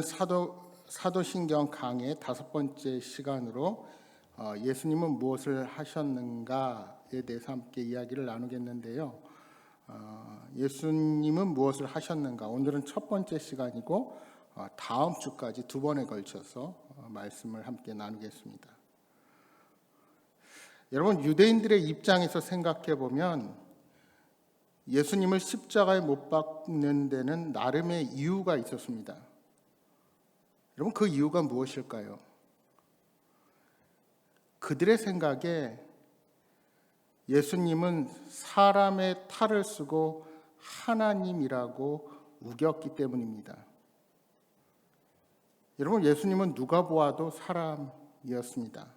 오늘은 사도신경 강의 5번째 시간으로 예수님은 무엇을 하셨는가에 대해서 함께 이야기를 나누겠는데요. 예수님은 무엇을 하셨는가? 오늘은 첫 번째 시간이고 다음 주까지 2번에 걸쳐서 말씀을 함께 나누겠습니다. 여러분, 유대인들의 입장에서 생각해 보면 예수님을 십자가에 못 박는 데는 나름의 이유가 있었습니다. 여러분, 그 이유가 무엇일까요? 그들의 생각에 예수님은 사람의 탈을 쓰고 하나님이라고 우겼기 때문입니다. 여러분, 예수님은 누가 보아도 사람이었습니다.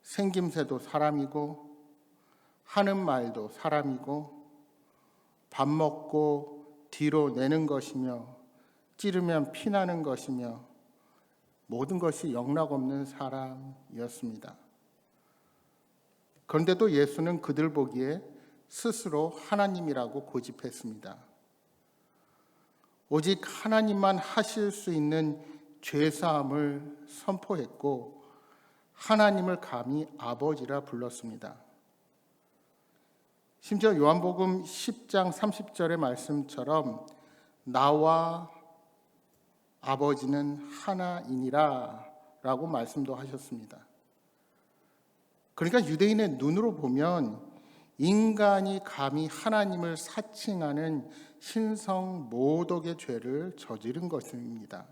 생김새도 사람이고 하는 말도 사람이고 밥 먹고 뒤로 내는 것이며 찌르면 피나는 것이며 모든 것이 영락없는 사람이었습니다. 그런데도 예수는 그들 보기에 스스로 하나님이라고 고집했습니다. 오직 하나님만 하실 수 있는 죄사함을 선포했고 하나님을 감히 아버지라 불렀습니다. 심지어 요한복음 10장 30절의 말씀처럼 나와 아버지는 하나이니라 라고 말씀도 하셨습니다. 그러니까 유대인의 눈으로 보면 인간이 감히 하나님을 사칭하는 신성 모독의 죄를 저지른 것입니다.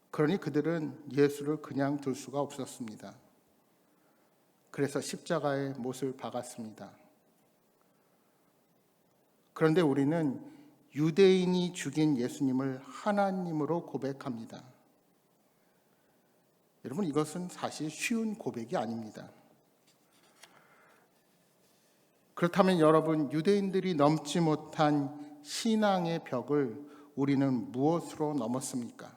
그러니 그들은 예수를 그냥 둘 수가 없었습니다. 그래서 십자가에 못을 박았습니다. 그런데 우리는 유대인이 죽인 예수님을 하나님으로 고백합니다. 여러분, 이것은 사실 쉬운 고백이 아닙니다. 그렇다면 여러분, 유대인들이 넘지 못한 신앙의 벽을 우리는 무엇으로 넘었습니까?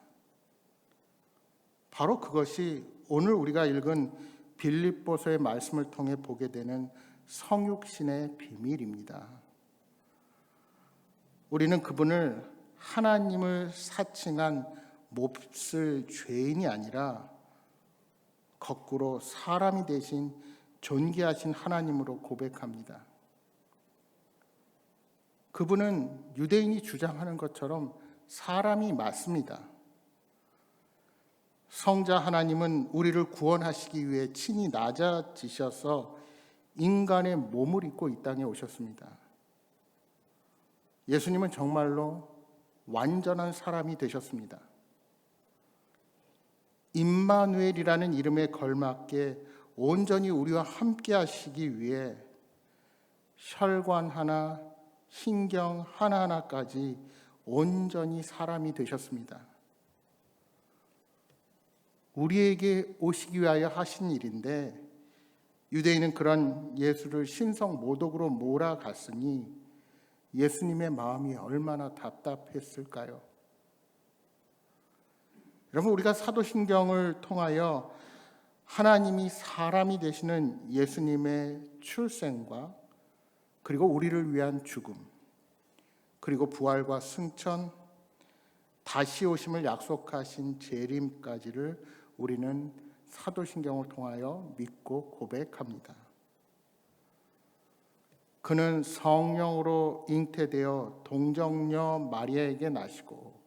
바로 그것이 오늘 우리가 읽은 빌립보서의 말씀을 통해 보게 되는 성육신의 비밀입니다. 우리는 그분을 하나님을 사칭한 몹쓸 죄인이 아니라 거꾸로 사람이 되신 존귀하신 하나님으로 고백합니다. 그분은 유대인이 주장하는 것처럼 사람이 맞습니다. 성자 하나님은 우리를 구원하시기 위해 친히 낮아지셔서 인간의 몸을 입고 이 땅에 오셨습니다. 예수님은 정말로 완전한 사람이 되셨습니다. 임마누엘이라는 이름에 걸맞게 온전히 우리와 함께 하시기 위해 혈관 하나, 신경 하나하나까지 온전히 사람이 되셨습니다. 우리에게 오시기 위하여 하신 일인데 유대인은 그런 예수를 신성 모독으로 몰아갔으니 예수님의 마음이 얼마나 답답했을까요? 여러분, 우리가 사도신경을 통하여 하나님이 사람이 되시는 예수님의 출생과 그리고 우리를 위한 죽음, 그리고 부활과 승천, 다시 오심을 약속하신 재림까지를 우리는 사도신경을 통하여 믿고 고백합니다. 그는 성령으로 잉태되어 동정녀 마리아에게 나시고,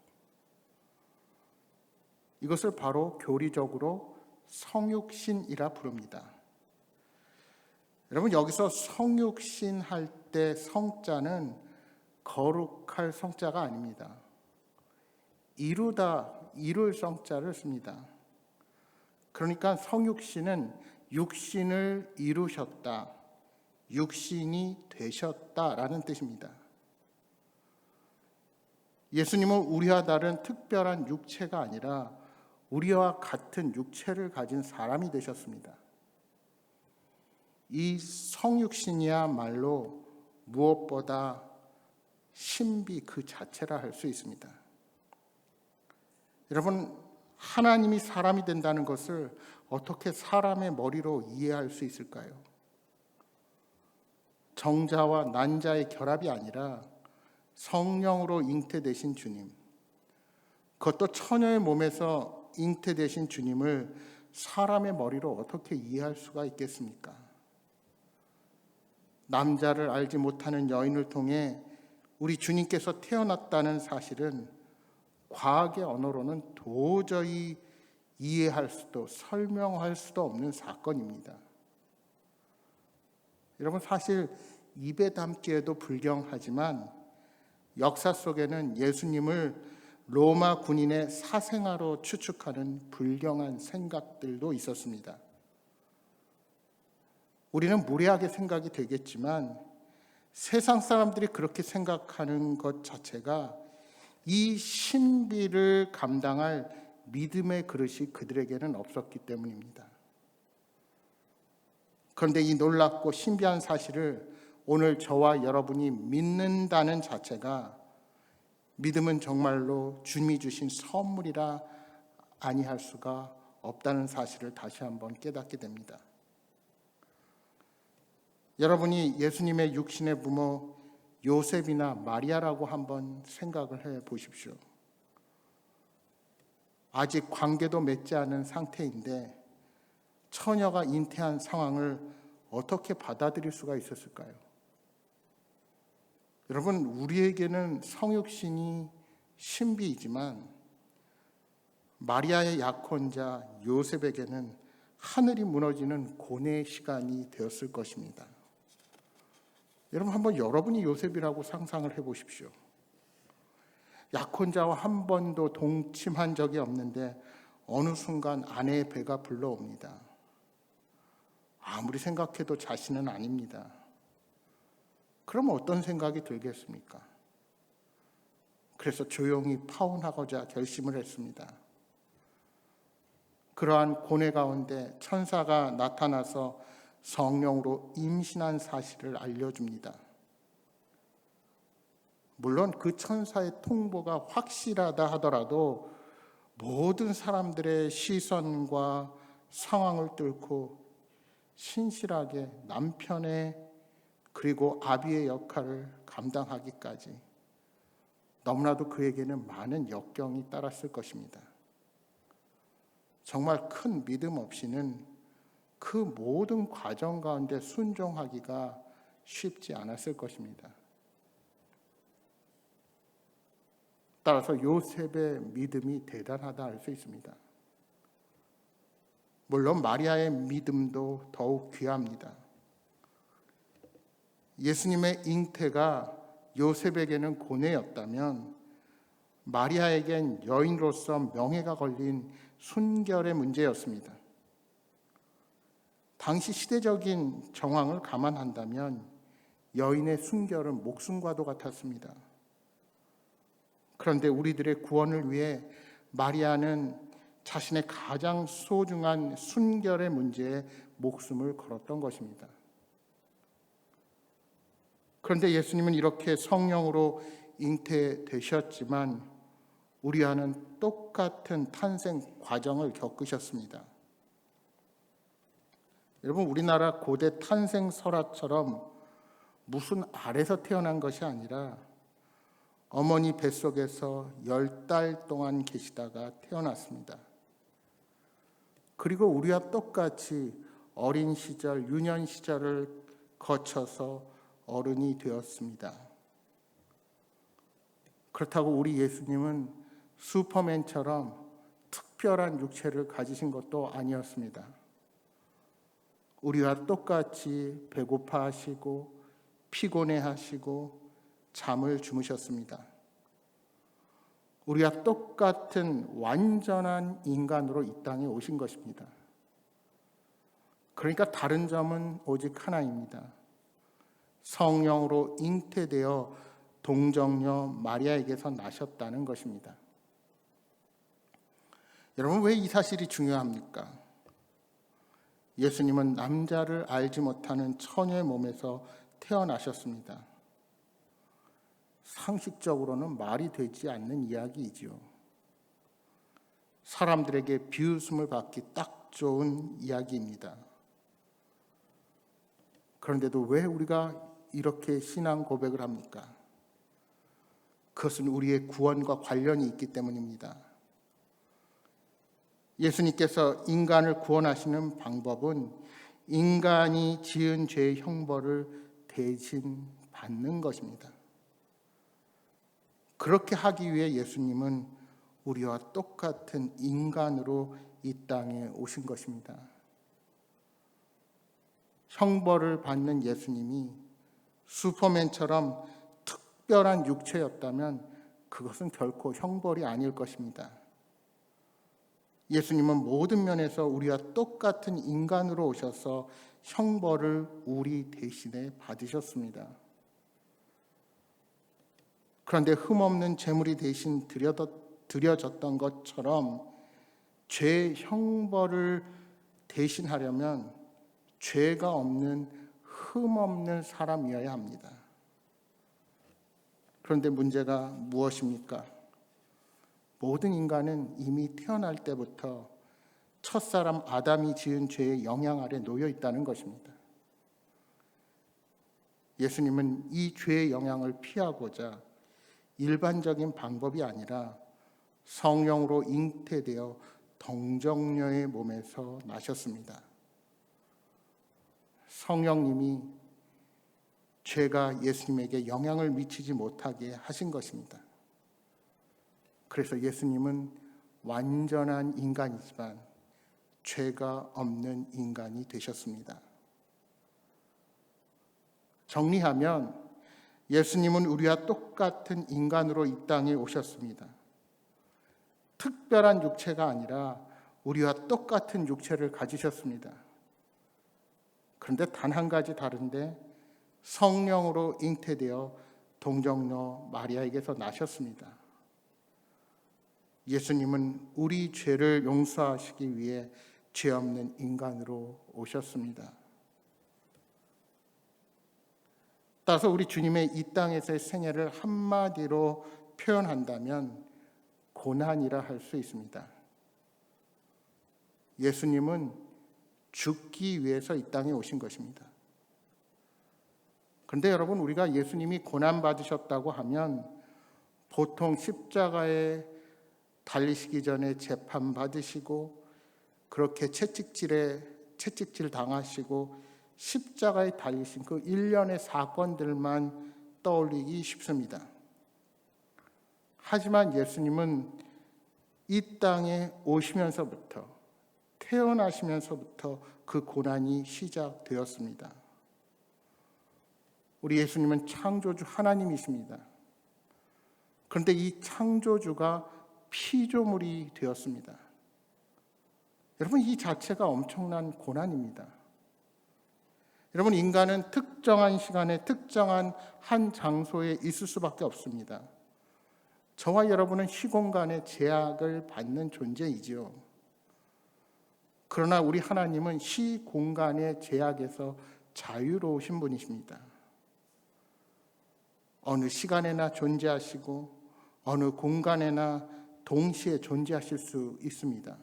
이것을 바로 교리적으로 성육신이라 부릅니다. 여러분, 여기서 성육신 할 때 성자는 거룩할 성자가 아닙니다. 이루다, 이룰 성자를 씁니다. 그러니까 성육신은 육신을 이루셨다, 육신이 되셨다라는 뜻입니다. 예수님은 우리와 다른 특별한 육체가 아니라 우리와 같은 육체를 가진 사람이 되셨습니다. 이 성육신이야말로 무엇보다 신비 그 자체라 할 수 있습니다. 여러분, 하나님이 사람이 된다는 것을 어떻게 사람의 머리로 이해할 수 있을까요? 정자와 난자의 결합이 아니라 성령으로 잉태되신 주님, 그것도 처녀의 몸에서 잉태되신 주님을 사람의 머리로 어떻게 이해할 수가 있겠습니까? 남자를 알지 못하는 여인을 통해 우리 주님께서 태어났다는 사실은 과학의 언어로는 도저히 이해할 수도 설명할 수도 없는 사건입니다. 여러분, 사실 입에 담기에도 불경하지만 역사 속에는 예수님을 로마 군인의 사생아로 추측하는 불경한 생각들도 있었습니다. 우리는 무례하게 생각이 되겠지만 세상 사람들이 그렇게 생각하는 것 자체가 이 신비를 감당할 믿음의 그릇이 그들에게는 없었기 때문입니다. 그런데 이 놀랍고 신비한 사실을 오늘 저와 여러분이 믿는다는 자체가 믿음은 정말로 주님이 주신 선물이라 아니할 수가 없다는 사실을 다시 한번 깨닫게 됩니다. 여러분이 예수님의 육신의 부모 요셉이나 마리아라고 한번 생각을 해 보십시오. 아직 관계도 맺지 않은 상태인데 처녀가 잉태한 상황을 어떻게 받아들일 수가 있었을까요? 여러분, 우리에게는 성육신이 신비이지만 마리아의 약혼자 요셉에게는 하늘이 무너지는 고뇌의 시간이 되었을 것입니다. 여러분, 한번 여러분이 요셉이라고 상상을 해보십시오. 약혼자와 한 번도 동침한 적이 없는데 어느 순간 아내의 배가 불러옵니다. 아무리 생각해도 자신은 아닙니다. 그럼 어떤 생각이 들겠습니까? 그래서 조용히 파혼하고자 결심을 했습니다. 그러한 고뇌 가운데 천사가 나타나서 성령으로 임신한 사실을 알려줍니다. 물론 그 천사의 통보가 확실하다 하더라도 모든 사람들의 시선과 상황을 뚫고 신실하게 남편의 그리고 아비의 역할을 감당하기까지 너무나도 그에게는 많은 역경이 따랐을 것입니다. 정말 큰 믿음 없이는 그 모든 과정 가운데 순종하기가 쉽지 않았을 것입니다. 따라서 요셉의 믿음이 대단하다 할 수 있습니다. 물론 마리아의 믿음도 더욱 귀합니다. 예수님의 잉태가 요셉에게는 고뇌였다면 마리아에겐 여인으로서 명예가 걸린 순결의 문제였습니다. 당시 시대적인 정황을 감안한다면 여인의 순결은 목숨과도 같았습니다. 그런데 우리들의 구원을 위해 마리아는 자신의 가장 소중한 순결의 문제에 목숨을 걸었던 것입니다. 그런데 예수님은 이렇게 성령으로 잉태되셨지만 우리와는 똑같은 탄생 과정을 겪으셨습니다. 여러분, 우리나라 고대 탄생 설화처럼 무슨 알에서 태어난 것이 아니라 어머니 뱃속에서 10달 동안 계시다가 태어났습니다. 그리고 우리와 똑같이 어린 시절, 유년 시절을 거쳐서 어른이 되었습니다. 그렇다고 우리 예수님은 슈퍼맨처럼 특별한 육체를 가지신 것도 아니었습니다. 우리와 똑같이 배고파하시고 피곤해하시고 잠을 주무셨습니다. 우리와 똑같은 완전한 인간으로 이 땅에 오신 것입니다. 그러니까 다른 점은 오직 하나입니다. 성령으로 잉태되어 동정녀 마리아에게서 나셨다는 것입니다. 여러분, 왜 이 사실이 중요합니까? 예수님은 남자를 알지 못하는 처녀의 몸에서 태어나셨습니다. 상식적으로는 말이 되지 않는 이야기이지요. 사람들에게 비웃음을 받기 딱 좋은 이야기입니다. 그런데도 왜 우리가 이렇게 신앙 고백을 합니까? 그것은 우리의 구원과 관련이 있기 때문입니다. 예수님께서 인간을 구원하시는 방법은 인간이 지은 죄의 형벌을 대신 받는 것입니다. 그렇게 하기 위해 예수님은 우리와 똑같은 인간으로 이 땅에 오신 것입니다. 형벌을 받는 예수님이 슈퍼맨처럼 특별한 육체였다면 그것은 결코 형벌이 아닐 것입니다. 예수님은 모든 면에서 우리와 똑같은 인간으로 오셔서 형벌을 우리 대신에 받으셨습니다. 그런데 흠없는 제물이 대신 드려졌던 것처럼 죄 형벌을 대신하려면 죄가 없는 흠없는 사람이어야 합니다. 그런데 문제가 무엇입니까? 모든 인간은 이미 태어날 때부터 첫사람 아담이 지은 죄의 영향 아래 놓여 있다는 것입니다. 예수님은 이 죄의 영향을 피하고자 일반적인 방법이 아니라 성령으로 잉태되어 동정녀의 몸에서 나셨습니다. 성령님이 죄가 예수님에게 영향을 미치지 못하게 하신 것입니다. 그래서 예수님은 완전한 인간이지만 죄가 없는 인간이 되셨습니다. 정리하면 예수님은 우리와 똑같은 인간으로 이 땅에 오셨습니다. 특별한 육체가 아니라 우리와 똑같은 육체를 가지셨습니다. 그런데 단 한 가지 다른데 성령으로 잉태되어 동정녀 마리아에게서 나셨습니다. 예수님은 우리 죄를 용서하시기 위해 죄 없는 인간으로 오셨습니다. 따라서 우리 주님의 이 땅에서의 생애를 한마디로 표현한다면 고난이라 할 수 있습니다. 예수님은 죽기 위해서 이 땅에 오신 것입니다. 그런데 여러분, 우리가 예수님이 고난받으셨다고 하면 보통 십자가에 달리시기 전에 재판받으시고 그렇게 채찍질 당하시고 십자가에 달리신 그 일련의 사건들만 떠올리기 쉽습니다. 하지만 예수님은 이 땅에 오시면서부터 태어나시면서부터 그 고난이 시작되었습니다. 우리 예수님은 창조주 하나님이십니다. 그런데 이 창조주가 피조물이 되었습니다. 여러분, 이 자체가 엄청난 고난입니다. 여러분, 인간은 특정한 시간에 특정한 한 장소에 있을 수밖에 없습니다. 저와 여러분은 시공간의 제약을 받는 존재이지요. 그러나 우리 하나님은 시공간의 제약에서 자유로우신 분이십니다. 어느 시간에나 존재하시고 어느 공간에나 동시에 존재하실 수 있습니다.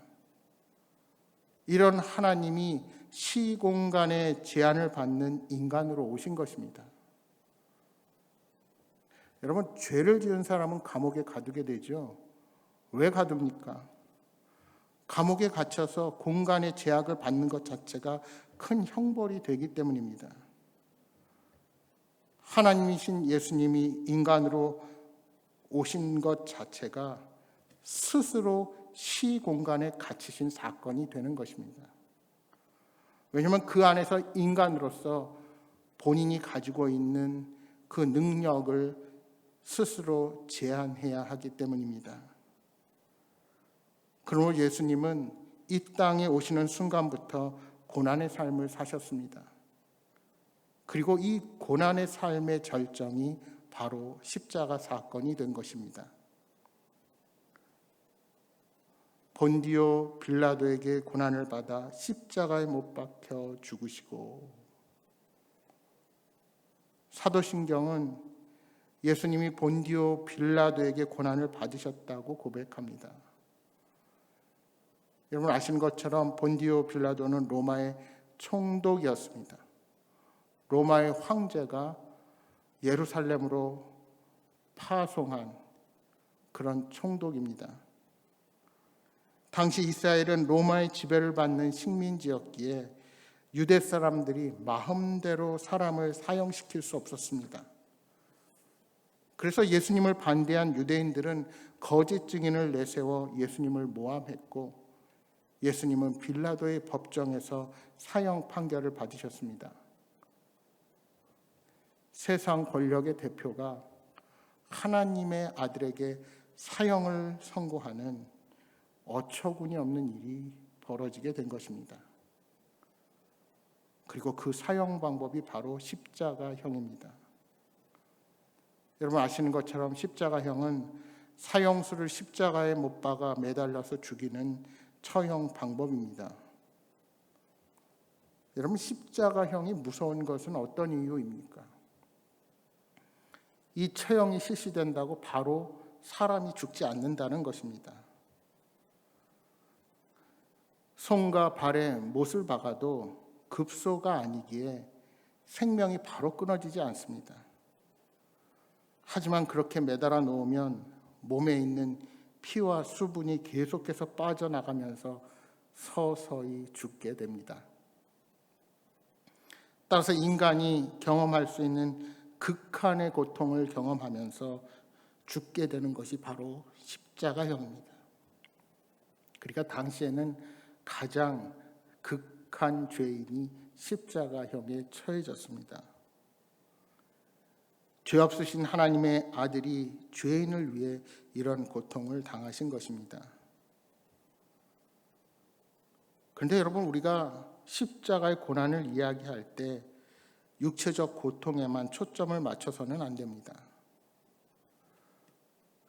이런 하나님이 시공간의 제한을 받는 인간으로 오신 것입니다. 여러분, 죄를 지은 사람은 감옥에 가두게 되죠. 왜 가둡니까? 감옥에 갇혀서 공간의 제약을 받는 것 자체가 큰 형벌이 되기 때문입니다. 하나님이신 예수님이 인간으로 오신 것 자체가 스스로 시공간에 갇히신 사건이 되는 것입니다. 왜냐하면 그 안에서 인간으로서 본인이 가지고 있는 그 능력을 스스로 제한해야 하기 때문입니다. 그러므로 예수님은 이 땅에 오시는 순간부터 고난의 삶을 사셨습니다. 그리고 이 고난의 삶의 절정이 바로 십자가 사건이 된 것입니다. 본디오 빌라도에게 고난을 받아 십자가에 못 박혀 죽으시고, 사도신경은 예수님이 본디오 빌라도에게 고난을 받으셨다고 고백합니다. 여러분 아시는 것처럼 본디오 빌라도는 로마의 총독이었습니다. 로마의 황제가 예루살렘으로 파송한 그런 총독입니다. 당시 이스라엘은 로마의 지배를 받는 식민지였기에 유대 사람들이 마음대로 사람을 사형시킬 수 없었습니다. 그래서 예수님을 반대한 유대인들은 거짓 증인을 내세워 예수님을 모함했고, 예수님은 빌라도의 법정에서 사형 판결을 받으셨습니다. 세상 권력의 대표가 하나님의 아들에게 사형을 선고하는 어처구니 없는 일이 벌어지게 된 것입니다. 그리고 그 사형 방법이 바로 십자가형입니다. 여러분 아시는 것처럼 십자가형은 사형수를 십자가에 못 박아 매달려서 죽이는 처형 방법입니다. 여러분 십자가형이 무서운 것은 어떤 이유입니까? 이 처형이 실시된다고 바로 사람이 죽지 않는다는 것입니다. 손과 발에 못을 박아도 급소가 아니기에 생명이 바로 끊어지지 않습니다. 하지만 그렇게 매달아 놓으면 몸에 있는 피와 수분이 계속해서 빠져나가면서 서서히 죽게 됩니다. 따라서 인간이 경험할 수 있는 극한의 고통을 경험하면서 죽게 되는 것이 바로 십자가형입니다. 그러니까 당시에는 가장 극한 죄인이 십자가형에 처해졌습니다. 죄 없으신 하나님의 아들이 죄인을 위해 이런 고통을 당하신 것입니다. 그런데 여러분 우리가 십자가의 고난을 이야기할 때 육체적 고통에만 초점을 맞춰서는 안 됩니다.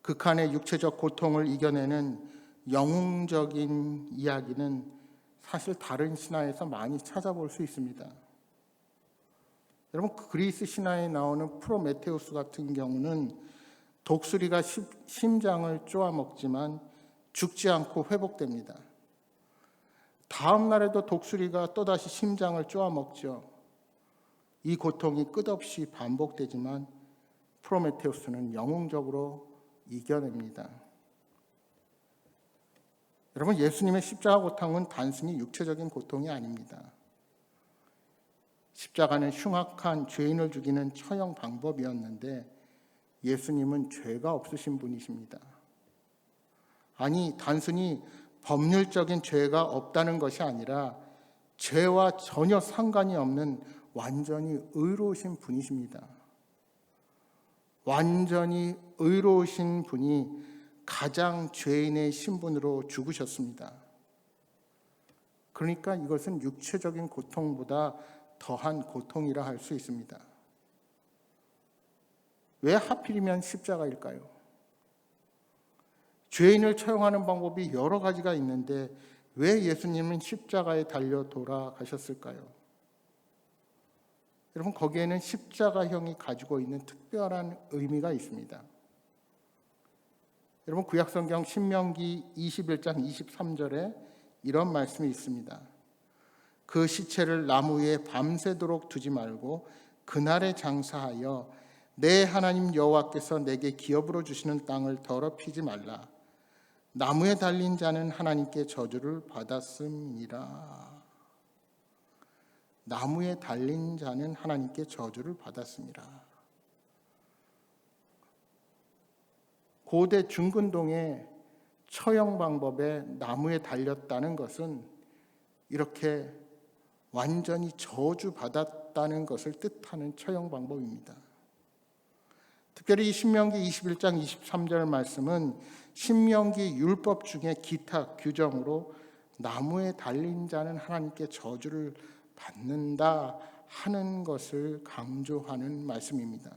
극한의 육체적 고통을 이겨내는 영웅적인 이야기는 사실 다른 신화에서 많이 찾아볼 수 있습니다. 여러분 그리스 신화에 나오는 프로메테우스 같은 경우는 독수리가 심장을 쪼아먹지만 죽지 않고 회복됩니다. 다음 날에도 독수리가 또다시 심장을 쪼아먹죠. 이 고통이 끝없이 반복되지만 프로메테우스는 영웅적으로 이겨냅니다. 여러분 예수님의 십자가 고통은 단순히 육체적인 고통이 아닙니다. 십자가는 흉악한 죄인을 죽이는 처형 방법이었는데 예수님은 죄가 없으신 분이십니다. 아니 단순히 법률적인 죄가 없다는 것이 아니라 죄와 전혀 상관이 없는 완전히 의로우신 분이십니다. 완전히 의로우신 분이 가장 죄인의 신분으로 죽으셨습니다. 그러니까 이것은 육체적인 고통보다 더한 고통이라 할 수 있습니다. 왜 하필이면 십자가일까요? 죄인을 처형하는 방법이 여러 가지가 있는데 왜 예수님은 십자가에 달려 돌아가셨을까요? 여러분 거기에는 십자가형이 가지고 있는 특별한 의미가 있습니다. 여러분 구약성경 신명기 21장 23절에 이런 말씀이 있습니다. 그 시체를 나무 위에 밤새도록 두지 말고 그날에 장사하여 내 하나님 여호와께서 내게 기업으로 주시는 땅을 더럽히지 말라. 나무에 달린 자는 하나님께 저주를 받았음이라. 나무에 달린 자는 하나님께 저주를 받았습니다. 고대 중근동의 처형 방법에 나무에 달렸다는 것은 이렇게 완전히 저주받았다는 것을 뜻하는 처형 방법입니다. 특별히 이 신명기 21장 23절 말씀은 신명기 율법 중에 기타 규정으로 나무에 달린 자는 하나님께 저주를 받는다 하는 것을 강조하는 말씀입니다.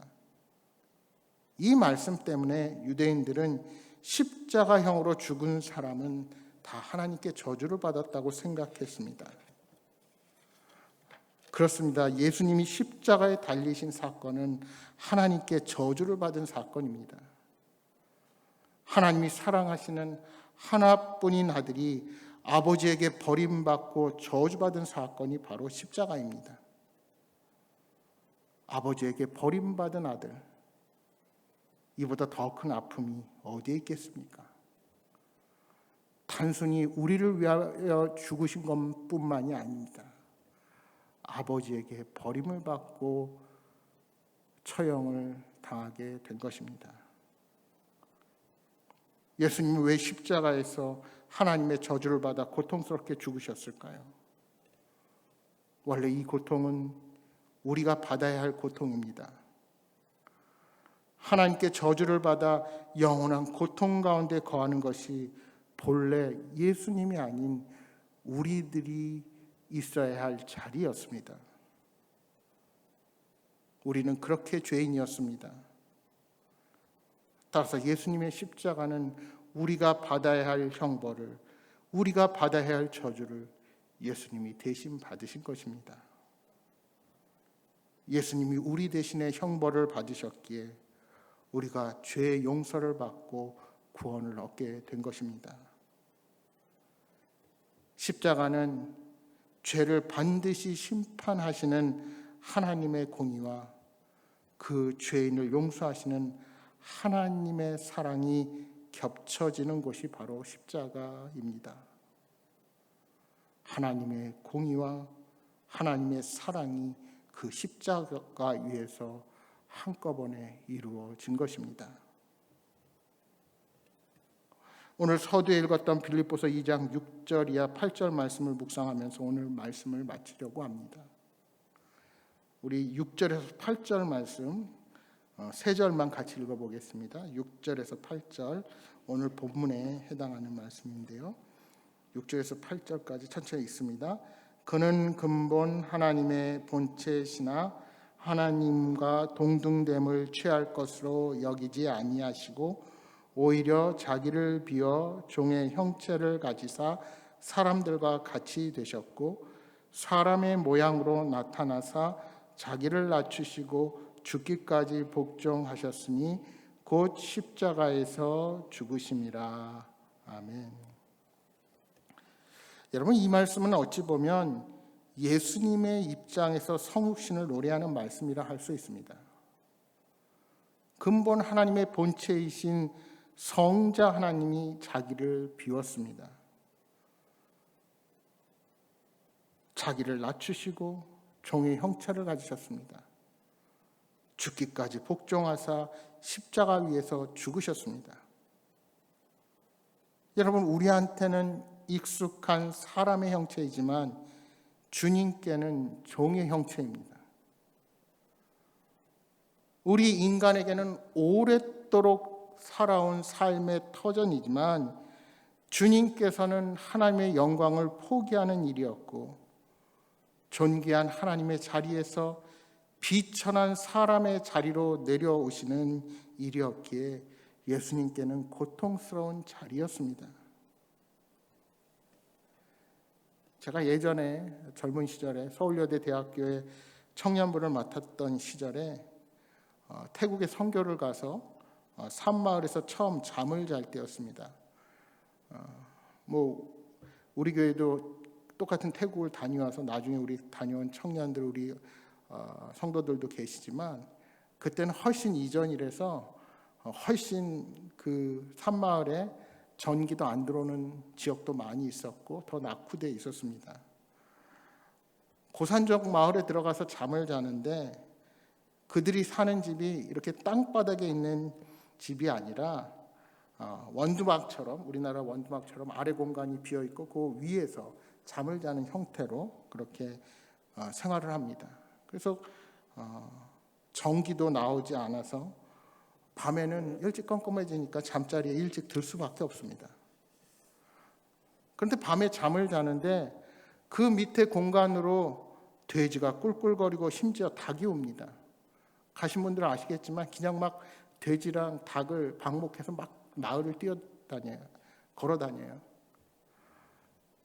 이 말씀 때문에 유대인들은 십자가형으로 죽은 사람은 다 하나님께 저주를 받았다고 생각했습니다. 그렇습니다. 예수님이 십자가에 달리신 사건은 하나님께 저주를 받은 사건입니다. 하나님이 사랑하시는 하나뿐인 아들이 아버지에게 버림받고 저주받은 사건이 바로 십자가입니다. 아버지에게 버림받은 아들, 이보다 더 큰 아픔이 어디에 있겠습니까? 단순히 우리를 위하여 죽으신 것뿐만이 아닙니다. 아버지에게 버림을 받고 처형을 당하게 된 것입니다. 예수님은 왜 십자가에서 하나님의 저주를 받아 고통스럽게 죽으셨을까요? 원래 이 고통은 우리가 받아야 할 고통입니다. 하나님께 저주를 받아 영원한 고통 가운데 거하는 것이 본래 예수님이 아닌 우리들이 있어야 할 자리였습니다. 우리는 그렇게 죄인이었습니다. 따라서 예수님의 십자가는 우리가 받아야 할 형벌을, 우리가 받아야 할 저주를 예수님이 대신 받으신 것입니다. 예수님이 우리 대신에 형벌을 받으셨기에 우리가 죄의 용서를 받고 구원을 얻게 된 것입니다. 십자가는 죄를 반드시 심판하시는 하나님의 공의와 그 죄인을 용서하시는 하나님의 사랑이 겹쳐지는 곳이 바로 십자가입니다. 하나님의 공의와 하나님의 사랑이 그 십자가 위에서 한꺼번에 이루어진 것입니다. 오늘 서두에 읽었던 빌립보서 2장 6절 이하 8절 말씀을 묵상하면서 오늘 말씀을 마치려고 합니다. 우리 6절에서 8절 말씀 세 절만 같이 읽어보겠습니다. 6절에서 8절 오늘 본문에 해당하는 말씀인데요. 6절에서 8절까지 천천히 읽습니다. 그는 근본 하나님의 본체시나 하나님과 동등됨을 취할 것으로 여기지 아니하시고 오히려 자기를 비워 종의 형체를 가지사 사람들과 같이 되셨고 사람의 모양으로 나타나사 자기를 낮추시고 죽기까지 복종하셨으니 곧 십자가에서 죽으심이라. 아멘. 여러분, 이 말씀은 어찌 보면 예수님의 입장에서 성육신을 노래하는 말씀이라 할 수 있습니다. 근본 하나님의 본체이신 성자 하나님이 자기를 비웠습니다. 자기를 낮추시고 종의 형체를 가지셨습니다. 죽기까지 복종하사 십자가 위에서 죽으셨습니다. 여러분, 우리한테는 익숙한 사람의 형체이지만 주님께는 종의 형체입니다. 우리 인간에게는 오랫도록 살아온 삶의 터전이지만 주님께서는 하나님의 영광을 포기하는 일이었고 존귀한 하나님의 자리에서 비천한 사람의 자리로 내려오시는 일이었기에 예수님께는 고통스러운 자리였습니다. 제가 예전에 젊은 시절에 서울여대 대학교에 청년부를 맡았던 시절에 태국에 선교를 가서 산마을에서 처음 잠을 잘 때였습니다. 우리 교회도 똑같은 태국을 다녀와서 나중에 우리 다녀온 청년들, 우리 성도들도 계시지만 그때는 훨씬 이전이라서 훨씬 그 산마을에 전기도 안 들어오는 지역도 많이 있었고 더 낙후되어 있었습니다. 고산적 마을에 들어가서 잠을 자는데 그들이 사는 집이 이렇게 땅바닥에 있는 집이 아니라 원두막처럼, 우리나라 원두막처럼 아래 공간이 비어있고 그 위에서 잠을 자는 형태로 그렇게 생활을 합니다. 그래서 전기도 나오지 않아서 밤에는 일찍 깜깜해지니까 잠자리에 일찍 들 수밖에 없습니다. 그런데 밤에 잠을 자는데 그 밑에 공간으로 돼지가 꿀꿀거리고 심지어 닭이 옵니다. 가신 분들은 아시겠지만 그냥 막 돼지랑 닭을 방목해서 막 마을을 뛰어다녀요. 걸어다녀요.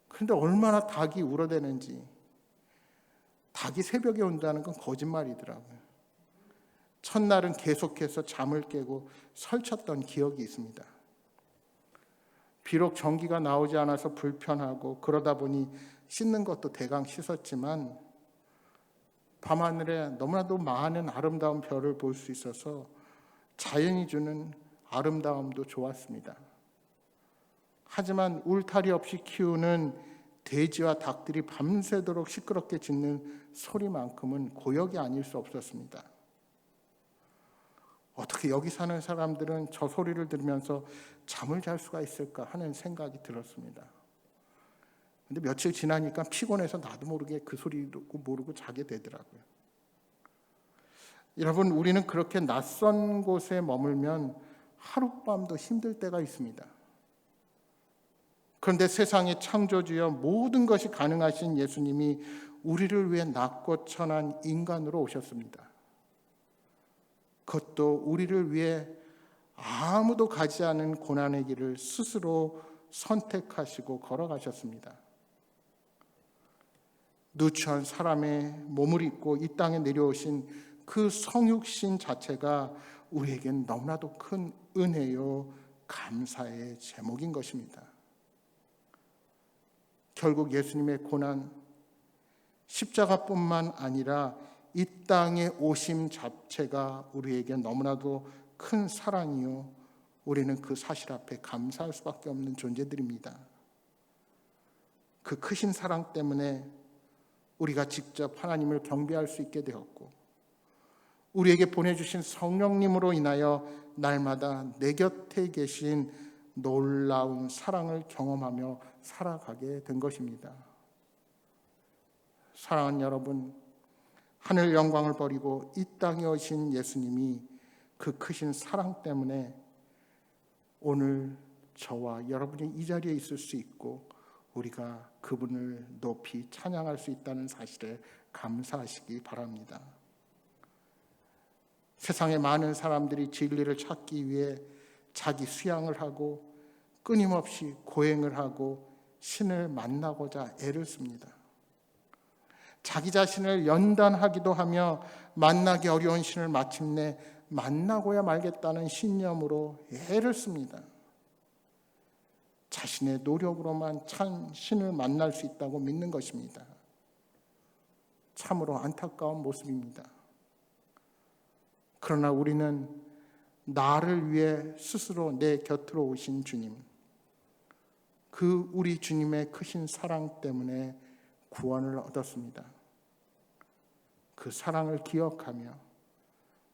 그런데 얼마나 닭이 울어대는지, 닭이 새벽에 온다는 건 거짓말이더라고요. 첫날은 계속해서 잠을 깨고 설쳤던 기억이 있습니다. 비록 전기가 나오지 않아서 불편하고 그러다 보니 씻는 것도 대강 씻었지만 밤하늘에 너무나도 많은 아름다운 별을 볼 수 있어서 자연이 주는 아름다움도 좋았습니다. 하지만 울타리 없이 키우는 돼지와 닭들이 밤새도록 시끄럽게 짖는 소리만큼은 고역이 아닐 수 없었습니다. 어떻게 여기 사는 사람들은 저 소리를 들으면서 잠을 잘 수가 있을까 하는 생각이 들었습니다. 근데 며칠 지나니까 피곤해서 나도 모르게 그 소리도 모르고 자게 되더라고요. 여러분, 우리는 그렇게 낯선 곳에 머물면 하룻밤도 힘들 때가 있습니다. 그런데 세상의 창조주여 모든 것이 가능하신 예수님이 우리를 위해 낮고 천한 인간으로 오셨습니다. 그것도 우리를 위해 아무도 가지 않은 고난의 길을 스스로 선택하시고 걸어가셨습니다. 누추한 사람의 몸을 입고 이 땅에 내려오신 그 성육신 자체가 우리에겐 너무나도 큰 은혜요 감사의 제목인 것입니다. 결국 예수님의 고난, 십자가뿐만 아니라 이 땅에 오심 자체가 우리에게 너무나도 큰 사랑이요, 우리는 그 사실 앞에 감사할 수밖에 없는 존재들입니다. 그 크신 사랑 때문에 우리가 직접 하나님을 경배할 수 있게 되었고, 우리에게 보내주신 성령님으로 인하여 날마다 내 곁에 계신 놀라운 사랑을 경험하며 살아가게 된 것입니다. 사랑하는 여러분, 하늘 영광을 버리고 이 땅에 오신 예수님이 그 크신 사랑 때문에 오늘 저와 여러분이 이 자리에 있을 수 있고 우리가 그분을 높이 찬양할 수 있다는 사실에 감사하시기 바랍니다. 세상의 많은 사람들이 진리를 찾기 위해 자기 수양을 하고 끊임없이 고행을 하고 신을 만나고자 애를 씁니다. 자기 자신을 연단하기도 하며 만나기 어려운 신을 마침내 만나고야 말겠다는 신념으로 애를 씁니다. 자신의 노력으로만 참 신을 만날 수 있다고 믿는 것입니다. 참으로 안타까운 모습입니다. 그러나 우리는 나를 위해 스스로 내 곁으로 오신 주님, 그 우리 주님의 크신 사랑 때문에 구원을 얻었습니다. 그 사랑을 기억하며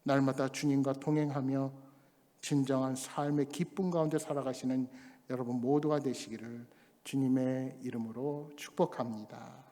날마다 주님과 동행하며 진정한 삶의 기쁨 가운데 살아가시는 여러분 모두가 되시기를 주님의 이름으로 축복합니다.